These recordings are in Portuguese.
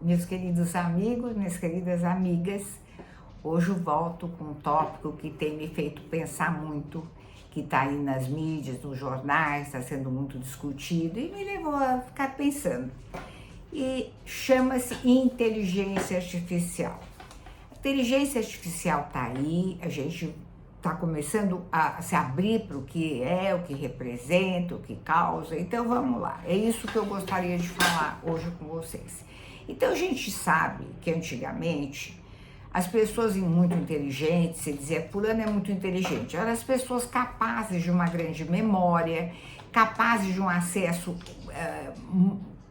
Meus queridos amigos, minhas queridas amigas, hoje eu volto com um tópico que tem me feito pensar muito, que está aí nas mídias, nos jornais, está sendo muito discutido e me levou a ficar pensando. E chama-se inteligência artificial. A inteligência artificial está aí, a gente está começando a se abrir para o que é, o que representa, o que causa. Então vamos lá, é isso que eu gostaria de falar hoje com vocês. Então a gente sabe que antigamente as pessoas muito inteligentes, se dizia fulano é muito inteligente, eram as pessoas capazes de uma grande memória, capazes de um acesso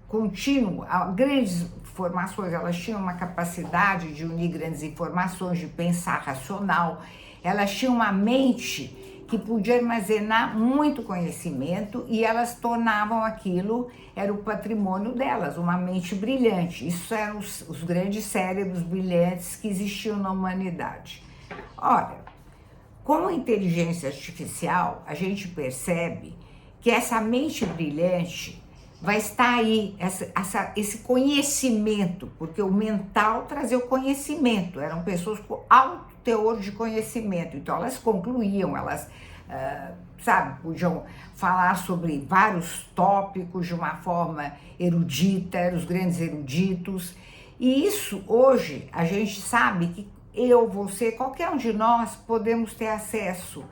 contínuo a grandes informações, elas tinham uma capacidade de unir grandes informações, de pensar racional, elas tinham uma mente que podia armazenar muito conhecimento e elas tornavam aquilo, era o patrimônio delas, uma mente brilhante. Isso eram os grandes cérebros brilhantes que existiam na humanidade. Ora, com a inteligência artificial, a gente percebe que essa mente brilhante vai estar aí, esse conhecimento, porque o mental trazia o conhecimento, eram pessoas com alto teor de conhecimento, então elas concluíam, elas, podiam falar sobre vários tópicos de uma forma erudita, eram os grandes eruditos, e isso hoje a gente sabe que eu, você, qualquer um de nós podemos ter acesso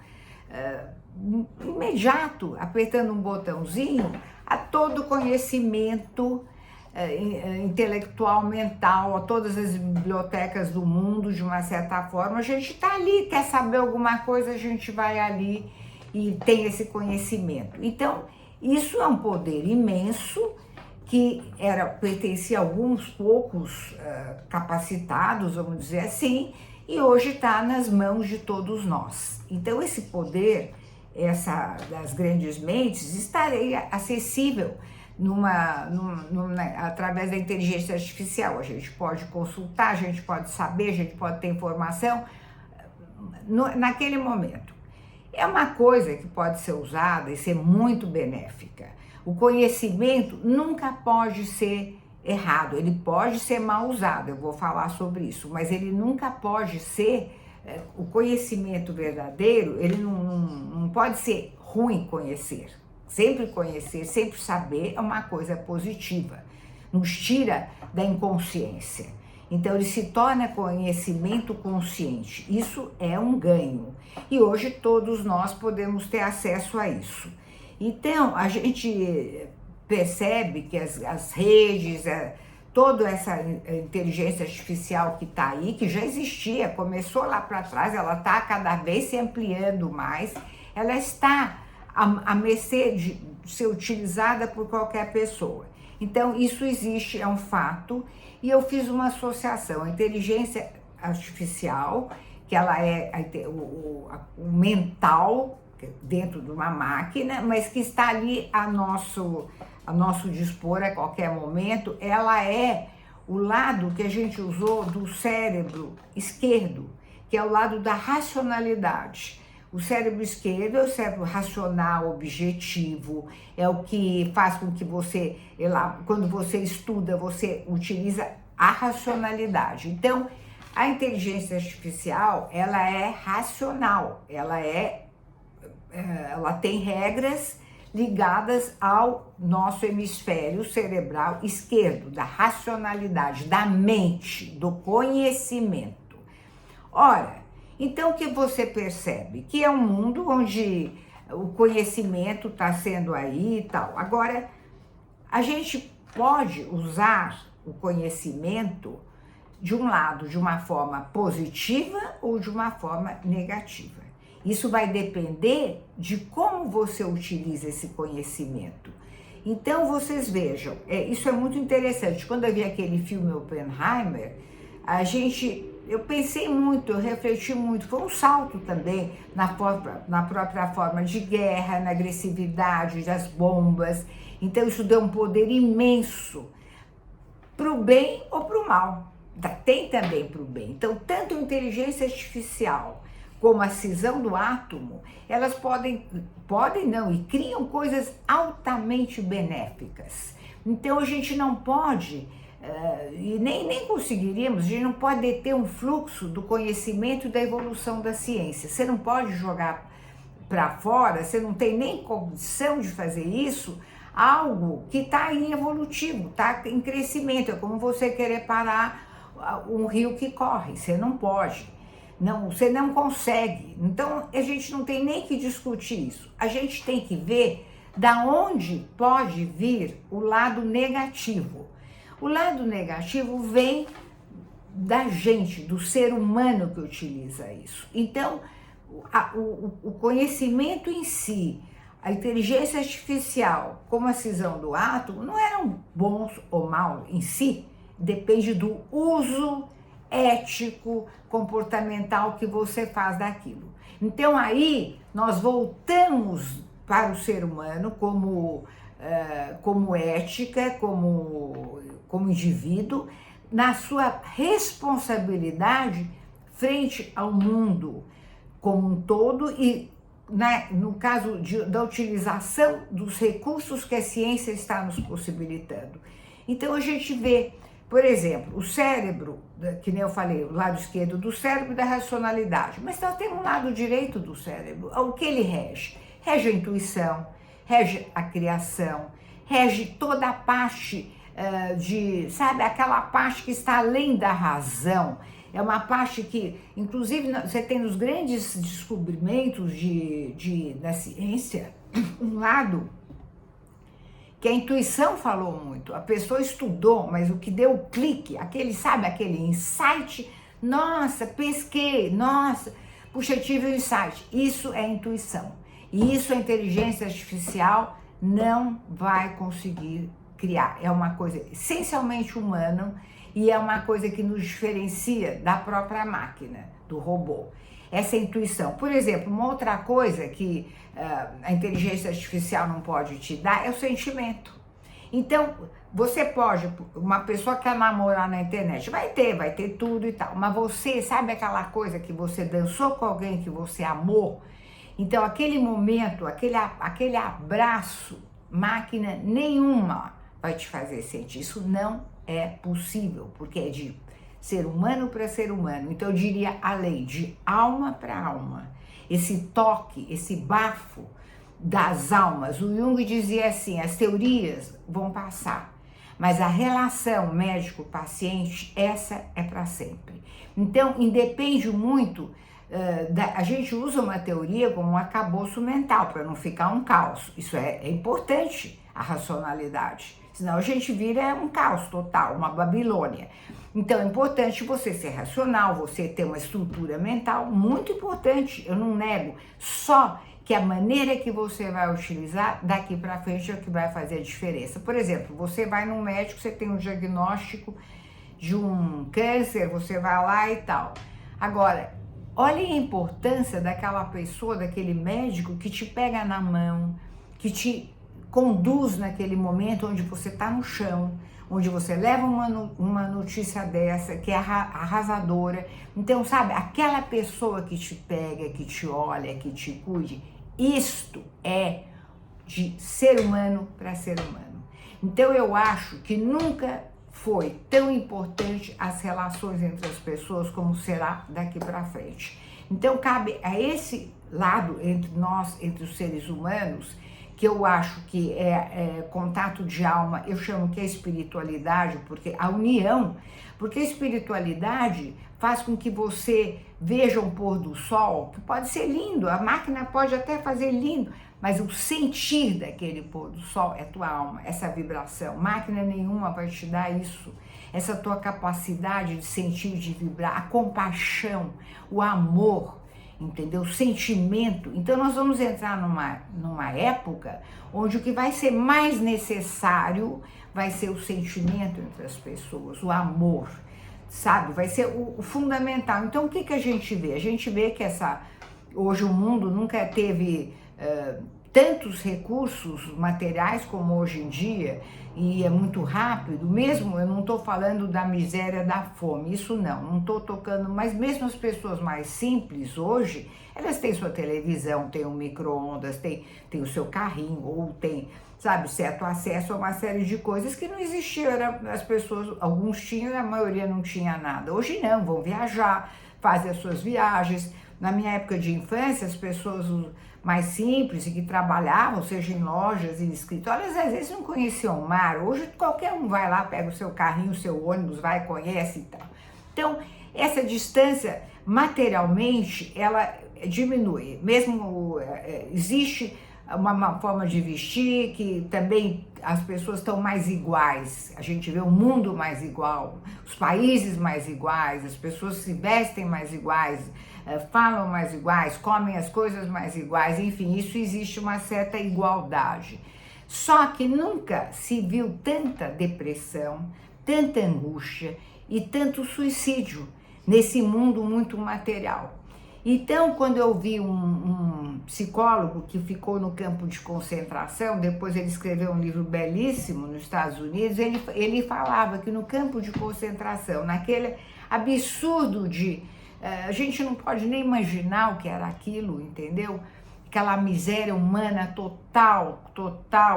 imediato, apertando um botãozinho, a todo conhecimento intelectual, mental, a todas as bibliotecas do mundo, de uma certa forma. A gente está ali, quer saber alguma coisa, a gente vai ali e tem esse conhecimento. Então, isso é um poder imenso que pertencia a alguns poucos capacitados, vamos dizer assim, e hoje está nas mãos de todos nós. Então, esse poder das grandes mentes estaria acessível através da inteligência artificial. A gente pode consultar, a gente pode saber, a gente pode ter informação naquele momento. É uma coisa que pode ser usada e ser muito benéfica. O conhecimento nunca pode ser errado, ele pode ser mal usado, eu vou falar sobre isso, mas ele nunca pode ser o conhecimento verdadeiro, ele não pode ser ruim conhecer. Sempre saber é uma coisa positiva, nos tira da inconsciência. Então ele se torna conhecimento consciente, isso é um ganho. E hoje todos nós podemos ter acesso a isso. Então a gente percebe que as redes, toda essa inteligência artificial que está aí, que já existia, começou lá para trás, ela está cada vez se ampliando mais, ela está à mercê de ser utilizada por qualquer pessoa. Então, isso existe, é um fato, e eu fiz uma associação, a inteligência artificial, que ela é o mental dentro de uma máquina, mas que está ali a nosso dispor a qualquer momento, ela é o lado que a gente usou do cérebro esquerdo, que é o lado da racionalidade. O cérebro esquerdo é o cérebro racional, objetivo, é o que faz com que você, quando você estuda, você utiliza a racionalidade. Então, a inteligência artificial, ela é racional, ela tem regras ligadas ao nosso hemisfério cerebral esquerdo, da racionalidade, da mente, do conhecimento. Ora, então o que você percebe? Que é um mundo onde o conhecimento está sendo aí e tal. Agora, a gente pode usar o conhecimento de um lado de uma forma positiva ou de uma forma negativa. Isso vai depender de como você utiliza esse conhecimento. Então, vocês vejam, isso é muito interessante. Quando eu vi aquele filme Oppenheimer, eu pensei muito, eu refleti muito. Foi um salto também na própria forma de guerra, na agressividade das bombas. Então, isso deu um poder imenso para o bem ou para o mal. Tem também para o bem. Então, tanto a inteligência artificial como a cisão do átomo, elas podem não, e criam coisas altamente benéficas. Então a gente não pode e nem conseguiríamos, a gente não pode deter um fluxo do conhecimento e da evolução da ciência. Você não pode jogar para fora, você não tem nem condição de fazer isso, algo que está em evolutivo, está em crescimento. É como você querer parar um rio que corre, você não pode, não, você não consegue. Então a gente não tem nem que discutir isso, a gente tem que ver da onde pode vir o lado negativo. O lado negativo vem da gente, do ser humano que utiliza isso. Então, o conhecimento em si, a inteligência artificial, como a cisão do átomo, não eram bons ou maus em si, depende do uso ético, comportamental que você faz daquilo. Então, aí, nós voltamos para o ser humano como ética, como indivíduo, na sua responsabilidade frente ao mundo como um todo e no caso da utilização dos recursos que a ciência está nos possibilitando. Então a gente vê, por exemplo, o cérebro, que nem eu falei, o lado esquerdo do cérebro da racionalidade, mas nós temos um lado direito do cérebro, o que ele rege? Rege a intuição, rege a criação, rege toda a parte sabe, aquela parte que está além da razão. É uma parte que, inclusive, você tem nos grandes descobrimentos da ciência, um lado que a intuição falou muito. A pessoa estudou, mas o que deu o clique, aquele insight, nossa, pesquei, nossa, puxa, tive um insight. Isso é intuição. E isso a inteligência artificial não vai conseguir criar. É uma coisa essencialmente humana e é uma coisa que nos diferencia da própria máquina, do robô. Essa intuição. Por exemplo, uma outra coisa que a inteligência artificial não pode te dar é o sentimento. Então, você pode, uma pessoa que quer namorar na internet, vai ter tudo e tal, mas você, sabe aquela coisa que você dançou com alguém que você amou? Então, aquele momento, aquele abraço, máquina nenhuma vai te fazer sentir. Isso não é possível, porque é de ser humano para ser humano. Então, eu diria a lei de alma para alma. Esse toque, esse bafo das almas. O Jung dizia assim, as teorias vão passar, mas a relação médico-paciente, essa é para sempre. Então, independe muito, a gente usa uma teoria como um arcabouço mental, para não ficar um caos. Isso é importante, a racionalidade. Senão a gente vira um caos total, uma Babilônia. Então é importante você ser racional, você ter uma estrutura mental, muito importante, eu não nego, só que a maneira que você vai utilizar daqui para frente é o que vai fazer a diferença. Por exemplo, você vai num médico, você tem um diagnóstico de um câncer, você vai lá e tal. Agora, olha a importância daquela pessoa, daquele médico que te pega na mão, que te conduz naquele momento onde você está no chão, onde você leva uma notícia dessa, que é arrasadora. Então, sabe, aquela pessoa que te pega, que te olha, que te cuide, isto é de ser humano para ser humano. Então, eu acho que nunca foi tão importante as relações entre as pessoas como será daqui para frente. Então, cabe a esse lado entre nós, entre os seres humanos, que eu acho que é contato de alma, eu chamo que é espiritualidade, porque a união, porque a espiritualidade faz com que você veja um pôr do sol, que pode ser lindo, a máquina pode até fazer lindo, mas o sentir daquele pôr do sol é tua alma, essa vibração. Máquina nenhuma vai te dar isso, essa tua capacidade de sentir, de vibrar, a compaixão, o amor, entendeu? O sentimento. Então nós vamos entrar numa época onde o que vai ser mais necessário vai ser o sentimento entre as pessoas, o amor, sabe? Vai ser o fundamental. Então o que a gente vê? A gente vê que hoje o mundo nunca teve tantos recursos materiais como hoje em dia, e é muito rápido, mesmo eu não estou falando da miséria, da fome, isso não estou tocando, mas mesmo as pessoas mais simples hoje, elas têm sua televisão, têm um micro-ondas, tem o seu carrinho, ou tem sabe, certo acesso a uma série de coisas que não existiam, as pessoas, alguns tinham e a maioria não tinha nada. Hoje não, vão viajar, fazem as suas viagens. Na minha época de infância, as pessoas mais simples e que trabalhavam, seja em lojas, em escritórios, às vezes não conheciam o mar. Hoje qualquer um vai lá, pega o seu carrinho, o seu ônibus, vai, conhece e tal. Então, essa distância, materialmente, ela diminui. Mesmo existe uma forma de vestir que também as pessoas estão mais iguais. A gente vê o mundo mais igual, os países mais iguais, as pessoas se vestem mais iguais, falam mais iguais, comem as coisas mais iguais, enfim, isso existe uma certa igualdade. Só que nunca se viu tanta depressão, tanta angústia e tanto suicídio nesse mundo muito material. Então, quando eu vi um psicólogo que ficou no campo de concentração, depois ele escreveu um livro belíssimo nos Estados Unidos, ele falava que no campo de concentração, naquele absurdo de... a gente não pode nem imaginar o que era aquilo, entendeu? Aquela miséria humana total,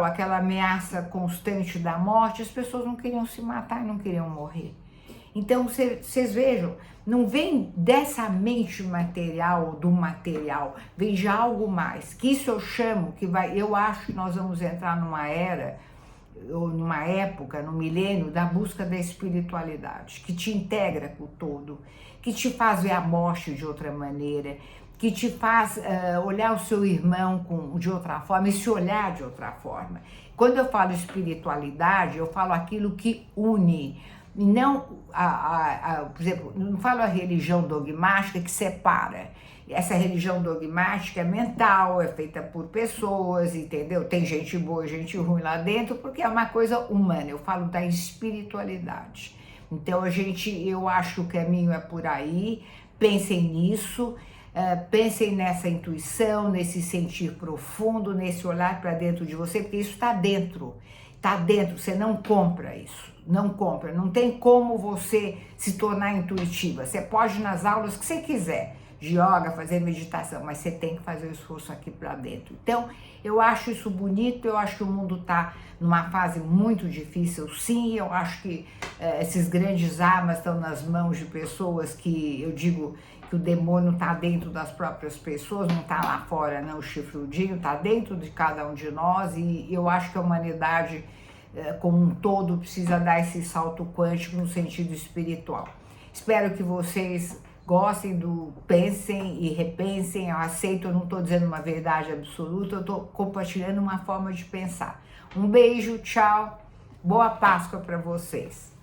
aquela ameaça constante da morte, as pessoas não queriam se matar e não queriam morrer. Então, vocês vejam, não vem dessa mente material, do material, vem de algo mais, que isso eu chamo, eu acho que nós vamos entrar numa era, ou numa época, no milênio, da busca da espiritualidade, que te integra com o todo, que te faz ver a morte de outra maneira, que te faz olhar o seu irmão de outra forma e se olhar de outra forma. Quando eu falo espiritualidade, eu falo aquilo que une, não, por exemplo, não falo a religião dogmática que separa. Essa religião dogmática é mental, é feita por pessoas, entendeu? Tem gente boa e gente ruim lá dentro, porque é uma coisa humana. Eu falo da espiritualidade. Então, eu acho que o caminho é por aí. Pensem nisso, pensem nessa intuição, nesse sentir profundo, nesse olhar para dentro de você, porque isso está dentro. Está dentro, você não compra isso. Não compra, não tem como você se tornar intuitiva. Você pode ir nas aulas que você quiser, de yoga, fazer meditação, mas você tem que fazer o esforço aqui para dentro. Então, eu acho isso bonito, eu acho que o mundo está numa fase muito difícil, sim, eu acho que esses grandes armas estão nas mãos de pessoas que, eu digo que o demônio está dentro das próprias pessoas, não está lá fora não, o chifrudinho, está dentro de cada um de nós, e eu acho que a humanidade como um todo precisa dar esse salto quântico no sentido espiritual. Espero que vocês gostem pensem e repensem, eu aceito, eu não estou dizendo uma verdade absoluta, eu estou compartilhando uma forma de pensar. Um beijo, tchau, boa Páscoa para vocês.